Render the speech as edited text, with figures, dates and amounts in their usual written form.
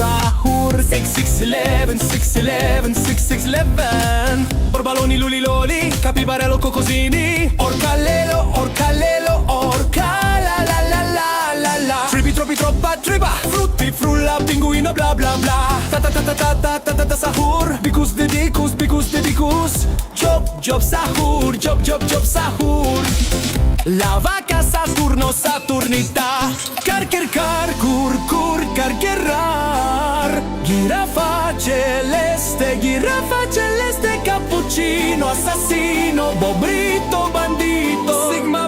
sahur 6-6-11, 6-11, 6-6-11 Orbaloni, luli, loli, capibarello, cocosini Orcalelo, orcalelo, orca la la la la la la Tripi, troppi, troppa, tripa Frutti, frulla, pinguino, bla bla bla Ta ta ta ta ta ta ta ta ta sahur Bicus de dicus, bicus de dicus Job, job, sahur, job, job, job, sahur La vaca Saturno, Saturnita Carcher, car, cur, cur, carcherar Ghirafa celeste, cappuccino Assassino, bobrito, bandito Sigma